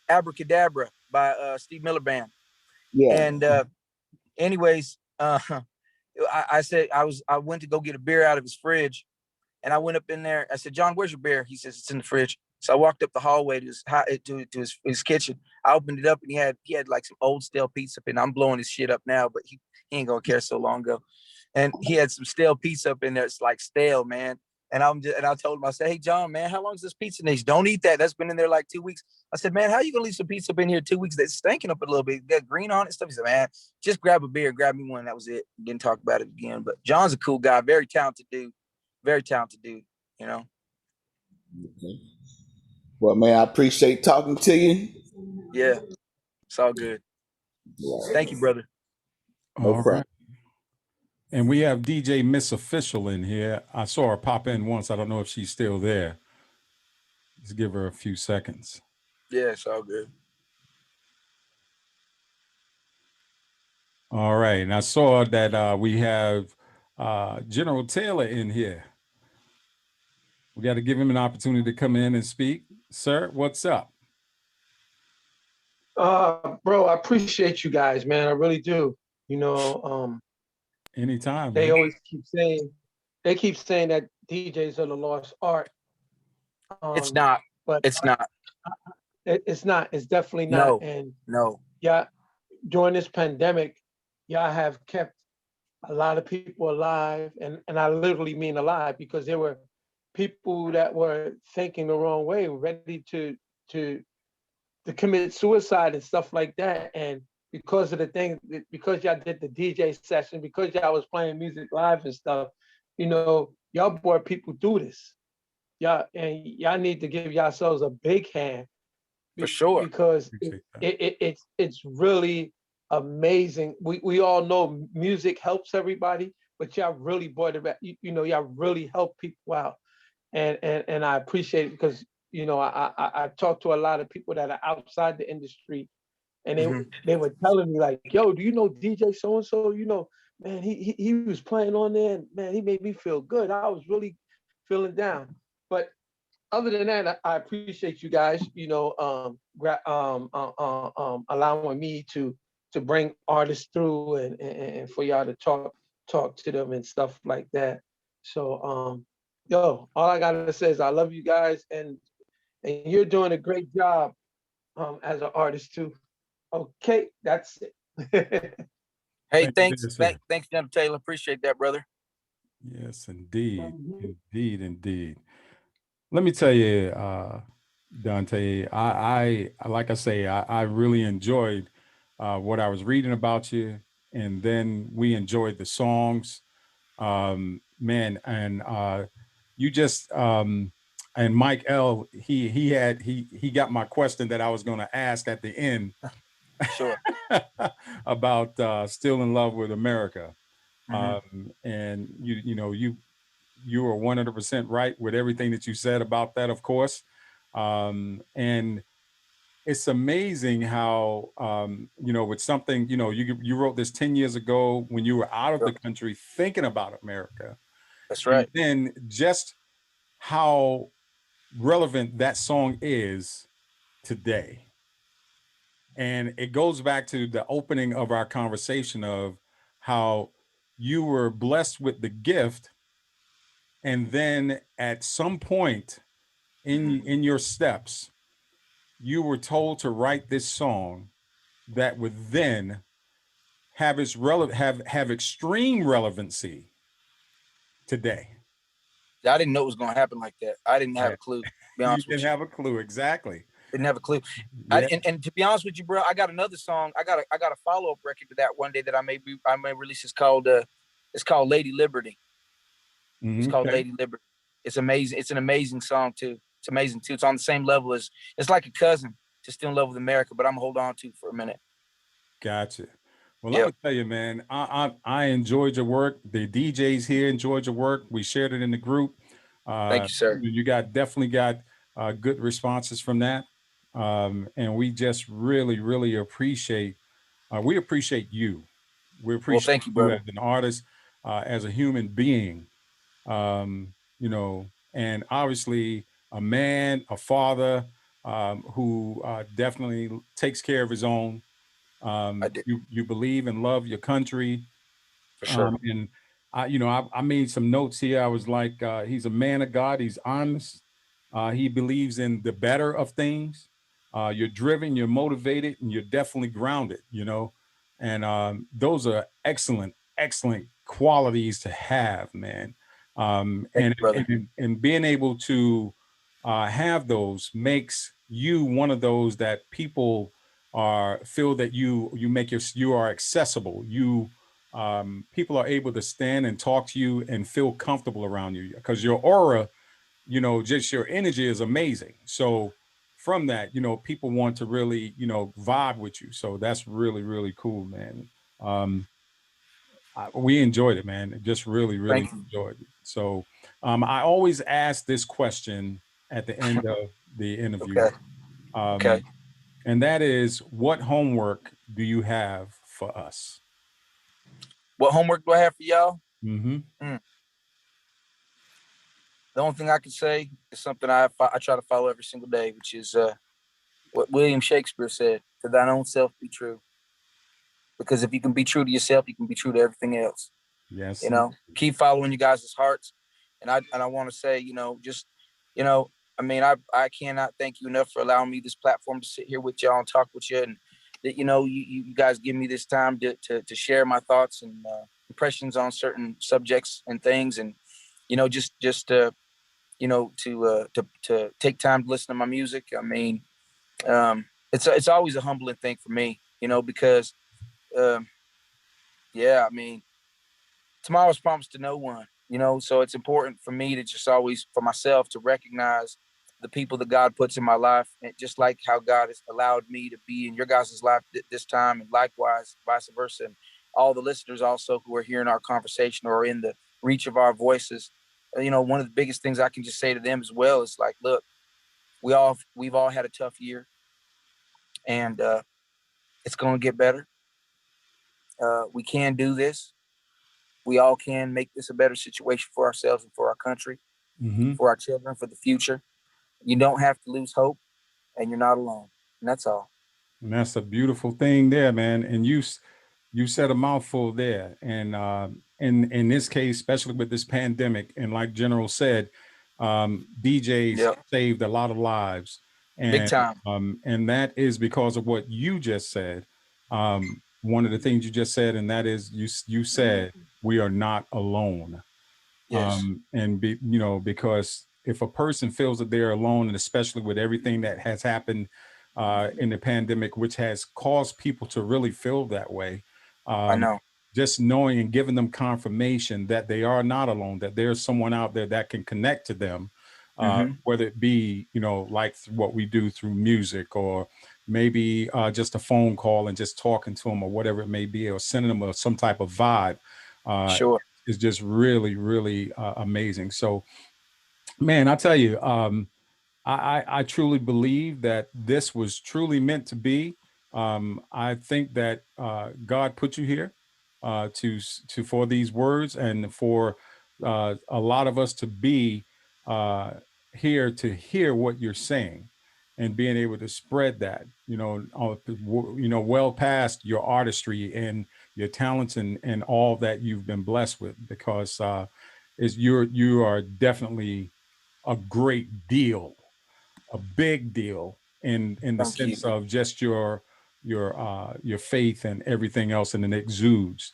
Abracadabra by Steve Miller Band. Yeah. And anyways, I said I went to go get a beer out of his fridge, and I went up in there. I said, John, where's your beer? He says, it's in the fridge. So I walked up the hallway to his kitchen. I opened it up, and he had like some old stale pizza. And I'm blowing his shit up now, but he ain't gonna care so long ago. And he had some stale pizza up in there. It's like stale, man. And I told him, I said, hey John, man, how long is this pizza? And he's, don't eat that. That's been in there like 2 weeks. I said, man, how you gonna leave some pizza up in here 2 weeks? That's stinking up a little bit. Got green on it and stuff. He said, man, just grab a beer, grab me one. That was it. Didn't talk about it again. But John's a cool guy, very talented dude. Very talented dude, you know. Okay. Well, man, I appreciate talking to you. Yeah, it's all good. Thank you, brother. No all problem. right. And we have DJ Miss Official in here. I saw her pop in once. I don't know if she's still there. Let's give her a few seconds. Yeah, it's all good. All right. And I saw that we have General Taylor in here. We got to give him an opportunity to come in and speak. Sir, what's up? Bro, I appreciate you guys, man. I really do. Anytime, They man. always keep saying that DJs are the lost art. It's not. But It's not. it's not. It's definitely No. not. And No. yeah, during this pandemic, y'all have kept a lot of people alive, and I literally mean alive, because there were people that were thinking the wrong way, ready to commit suicide and stuff like that. And because of the thing, because y'all did the DJ session, because y'all was playing music live and stuff, y'all brought people through this. Y'all need to give yourselves a big hand. For sure. Because it's really amazing. We all know music helps everybody, but y'all really brought it back. Y'all really help people out. And I appreciate it, because I talked to a lot of people that are outside the industry, and they were telling me like, yo, do you know DJ so and so? Man, he was playing on there, and man, he made me feel good. I was really feeling down. But other than that, I appreciate you guys, allowing me to bring artists through, and for y'all to talk to them and stuff like that. So yo, all I gotta say is I love you guys, and you're doing a great job as an artist too. Okay, that's it. Hey, thanks, Dante Taylor. Appreciate that, brother. Yes, indeed. Indeed. Let me tell you, Dante, I like I say, I really enjoyed what I was reading about you, and then we enjoyed the songs, man, and you just and Mike L, he got my question that I was going to ask at the end. Sure. About Still in Love with America. And you are 100% right with everything that you said about that, of course. And it's amazing how, with something, you wrote this 10 years ago when you were out of the country thinking about America. That's right. And then just how relevant that song is today. And it goes back to the opening of our conversation of how you were blessed with the gift, and then at some point in your steps, you were told to write this song that would then have its have extreme relevancy today. I didn't know it was going to happen like that. I didn't have a clue. To be honest with you, have a clue, exactly. Didn't have a clue. Yeah. And to be honest with you, bro, I got another song. I got a follow-up record to that one day that I may release. It's called Lady Liberty. It's called Lady Liberty. It's amazing. It's an amazing song too. It's amazing too. It's on the same level as, it's like a cousin to Still in Love with America, but I'm gonna hold on to for a minute. Gotcha. Well, I'm gonna tell you, man, I enjoyed your work. The DJs here enjoyed your work. We shared it in the group. Thank you, sir. You definitely got good responses from that. And we just really, really appreciate, we appreciate you. We appreciate thank you, brother. as an artist, as a human being, and obviously a man, a father, who definitely takes care of his own. I did. You believe and love your country. For sure. And I made some notes here. I was like, he's a man of God. He's honest. He believes in the better of things. You're driven, you're motivated, and you're definitely grounded, and those are excellent qualities to have, man. And being able to have those makes you one of those that people feel that you are accessible. People are able to stand and talk to you and feel comfortable around you, because your aura, just your energy is amazing. So from that, people want to really, vibe with you. So that's really, really cool, man. We enjoyed it, man. Just really, really enjoyed it. So I always ask this question at the end of the interview. Okay. And that is, what homework do you have for us? What homework do I have for y'all? The only thing I can say is something I try to follow every single day, which is what William Shakespeare said: "To thine own self be true." Because if you can be true to yourself, you can be true to everything else. Yes. You know, keep following you guys' hearts. And I want to say, just, you know, I mean, I cannot thank you enough for allowing me this platform to sit here with y'all and talk with you. And that, you guys give me this time to share my thoughts and impressions on certain subjects and things. And, just to take time to listen to my music. I mean, it's always a humbling thing for me, because, um, yeah, I mean, tomorrow's promised to no one, so it's important for me to just always, for myself, to recognize the people that God puts in my life, and just like how God has allowed me to be in your guys' life this time, and likewise, vice versa. And all the listeners also who are hearing our conversation or in the reach of our voices, one of the biggest things I can just say to them as well is like, look, we've all had a tough year, and it's going to get better. We can do this. We all can make this a better situation for ourselves and for our country, Mm-hmm. for our children, for the future. You don't have to lose hope, and you're not alone. And that's all. And that's a beautiful thing there, man. And you said a mouthful there. And in this case, especially with this pandemic, and like General said, DJs Yep. saved a lot of lives, Big time. and that is because of what you just said. One of the things you just said, and that is you said we are not alone. Yes, And because if a person feels that they're alone, and especially with everything that has happened in the pandemic, which has caused people to really feel that way, I um, know. just knowing and giving them confirmation that they are not alone, that there's someone out there that can connect to them, whether it be, like what we do through music, or maybe just a phone call and just talking to them, or whatever it may be, or sending them some type of vibe. Uh, Sure. is just really, really amazing. So, man, I tell you, I truly believe that this was truly meant to be. I think that God put you here to for these words, and for a lot of us to be uh, here to hear what you're saying, and being able to spread that, well past your artistry and your talents, and all that you've been blessed with, because is you are definitely a great deal, a big deal, in the Thank you. sense of just your faith and everything else, and it exudes,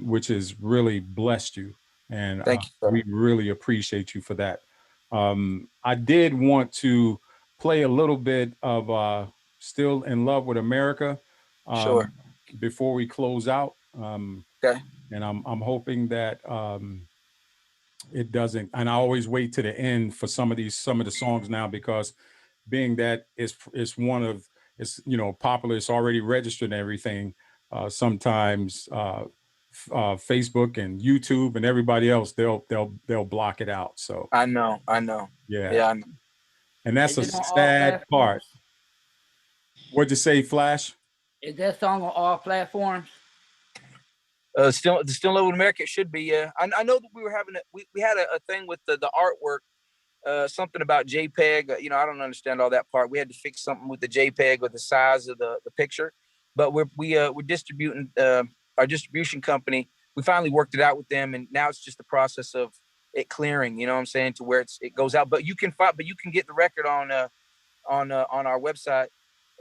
which has really blessed you, and Thank you, sir. we really appreciate you for that. I did want to play a little bit of "Still in Love with America" Sure. before we close out, Okay. and I'm hoping that it doesn't. And I always wait to the end for some of the songs now, because being that it's one of it's popular, it's already registered and everything. Sometimes Facebook and YouTube and everybody else, they'll block it out. So I know. I know. yeah, Yeah. I know. and that's Is a it on all sad part. platforms? What'd you say, Flash? Is that song on all platforms? Still Love with America. It should be. Yeah. I know that we were having we had a thing with the artwork. Something about JPEG. I don't understand all that part. We had to fix something with the JPEG or the size of the picture. But we're distributing our distribution company. We finally worked it out with them, and now it's just the process of it clearing. You know what I'm saying, to where it goes out. But you can get the record on our website.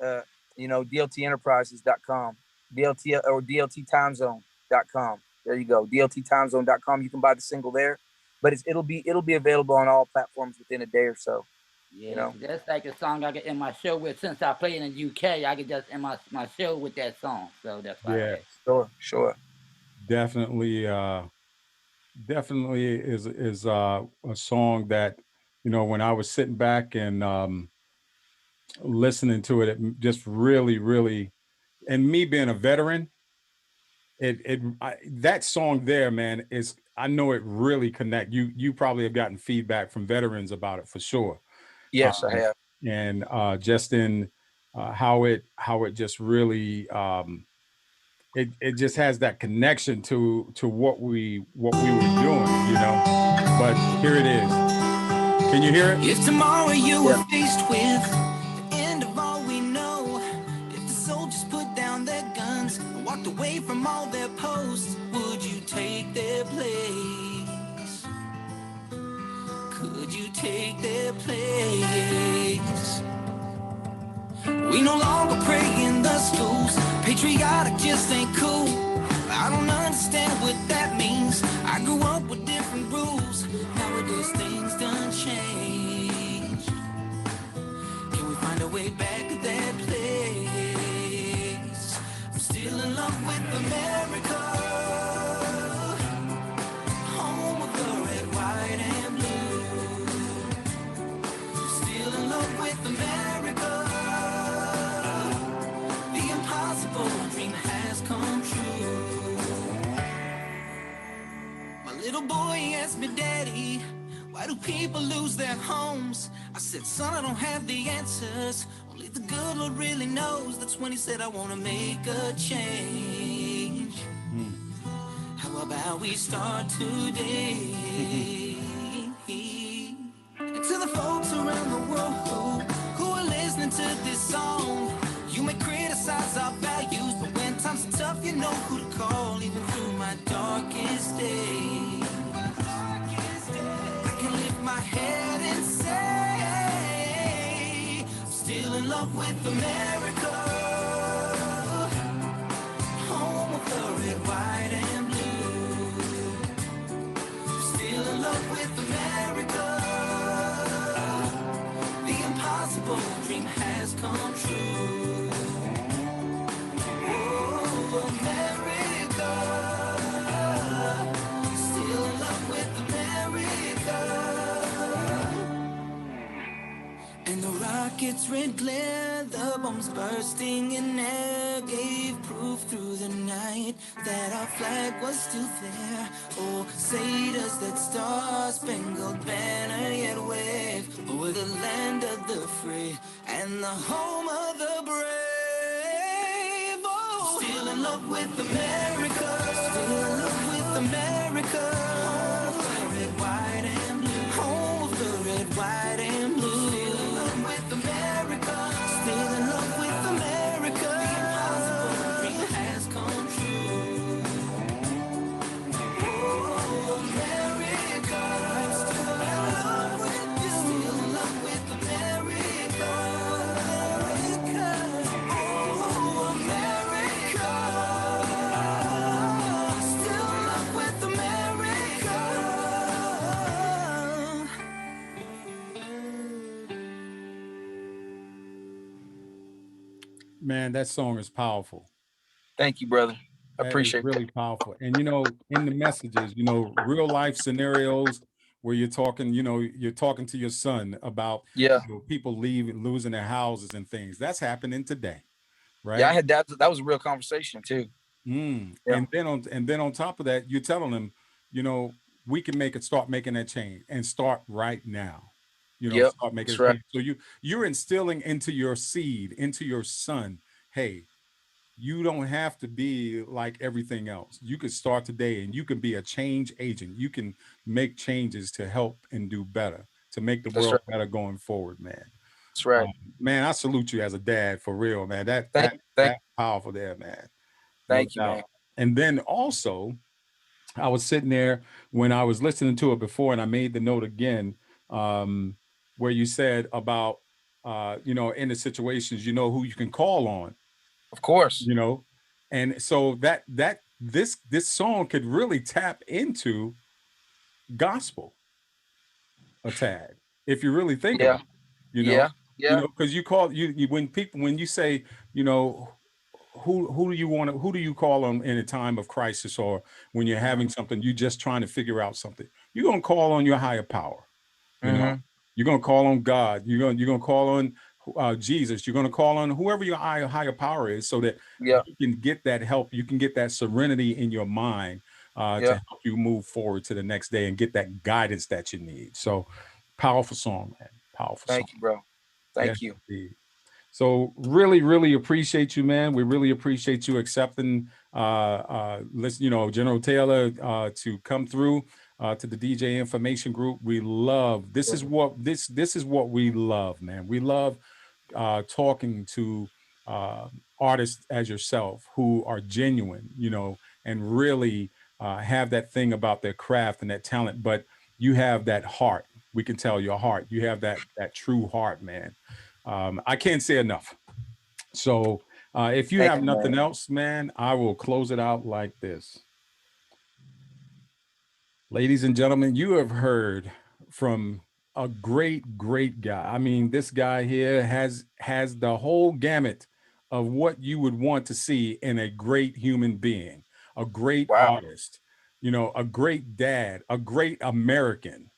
Uh, DLTenterprises.com, DLT or DLTtimezone.com. There you go, DLTtimezone.com. You can buy the single there, but it'll be available on all platforms within a day or so. Yeah, that's like a song I could end my show with. Since I play in the UK, I could just end my show with that song. So that's why I Yeah, asked. Sure. definitely. Definitely is a song that, when I was sitting back and listening to it, it just really, really, and me being a veteran, that song there, man, is, I know it really connect. You probably have gotten feedback from veterans about it for sure. Yes, I have. And just in how it just really it just has that connection to what we were doing, But here it is. Can you hear it? If tomorrow you were faced with the end of all we know, if the soldiers put down their guns and walked away from all their posts, would you take their place? Could you take their place? We no longer pray in the schools. Patriotic just ain't cool. I don't understand what that means. I grew up with different rules. Nowadays things done change. Can we find a way back to that place? I'm still in love with America, home of the red, white, and blue. I'm still in love with America. The impossible dream has come true. My little boy asked me, Daddy, why do people lose their homes? I said, son, I don't have the answers. Only the good Lord really knows. That's when he said, I want to make a change. How about we start today? And to the folks around the world who are listening to this song, you may criticize our values, but when times are tough, you know who to call, even through my darkest days. I can lift my head and say, I'm still in love with America, home of the red, white, and blue. I'm still in love with America. The impossible dream has come true. Oh, America. Still in love with America. And the rockets' red glare, the bombs bursting in air, gave proof through the night that our flag was still there. Oh, say does that star-spangled banner yet wave over the land of the free and the home of the brave. Oh, still in love with America, still in love with America. Home of the red, white, and blue. Home of the red, white, and blue. Still in love with America, still in love with America. The impossible dream has come true. Oh, America, I'm still in love with you. Still in love with America. America. Oh, America. Still in love with America. Man, that song is powerful. Thank you, brother. I That is appreciate really powerful. And in the messages, real life scenarios where you're talking to your son about that. Yeah. people losing their houses and things. That's happening today, right? Yeah, I had that. That was a real conversation too. Yeah. And then on top of that, you're telling them, we can start making that change and start right now. Yep, Start making that's it right. change. So you're instilling into your seed, into your son, hey, you don't have to be like everything else. You could start today and you can be a change agent. You can make changes to help and do better, to make the That's world right. better going forward, man. That's right. Man, I salute you as a dad for real, man. Thank That's powerful there, man. No you, doubt. man. And then also, I was sitting there when I was listening to it before, and I made the note again, where you said about, in the situations, who you can call on. Of course. And so this song could really tap into gospel a tad if you really think about it, Yeah. because when you say, who do you call on in a time of crisis, or when you're having something, you're just trying to figure out something, you're going to call on your higher power. You're going to call on God. You're going to call on Jesus. You're going to call on whoever your higher power is, so that you can get that help. You can get that serenity in your mind to help you move forward to the next day and get that guidance that you need. So powerful song, man. Powerful song. Thank you, bro. Thank you. Indeed. So really, really appreciate you, man. We really appreciate you accepting, General Taylor, to come through. to the DJ Information Group. We love this is what this is what we love, man. We love talking to artists as yourself who are genuine, you know, and really have that thing about their craft and that talent, but you have that heart. We can tell your heart. You have that true heart, man. I can't say enough. So if you Thank have you, nothing man. else, man, I will close it out like this. Ladies and gentlemen, you have heard from a great guy. I mean, this guy here has the whole gamut of what you would want to see in a great human being, a great Wow. artist, you know, a great dad, a great American.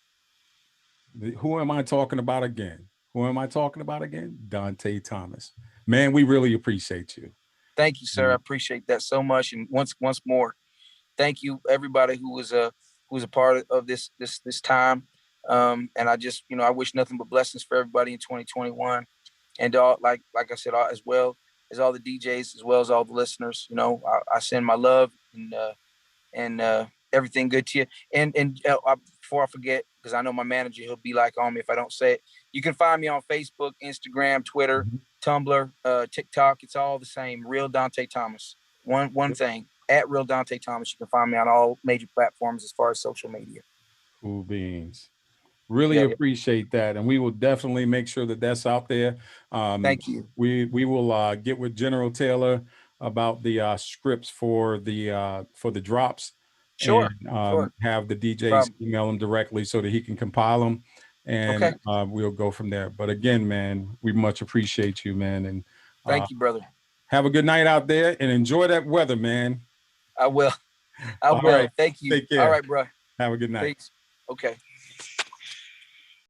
Who am I talking about again? Who am I talking about again? Dante Thomas. Man, we really appreciate you. Thank you, sir. I appreciate that so much. And once more, thank you everybody who was a part of this time. And I just, you know, I wish nothing but blessings for everybody in 2021, and all, like I said, as well as all the DJs, as well as all the listeners. You know, I send my love and everything good to you. And before I forget, because I know my manager, he'll be like on me if I don't say it. You can find me on Facebook, Instagram, Twitter, Tumblr, TikTok. It's all the same. Real Dante Thomas. One thing, at Real Dante Thomas. You can find me on all major platforms as far as social media. Cool beans. Really Yeah. appreciate that, and we will definitely make sure that that's out there. Thank you. We will get with General Taylor about the scripts for the drops, Sure. and have the DJs Problem. email them directly so that he can compile them, and Okay. we'll go from there. But again, man, we much appreciate you, man, and Thank you, brother. have a good night out there and enjoy that weather, man. I will. All right. Thank you. Take care. All right, bro. Have a good night. Thanks. Okay.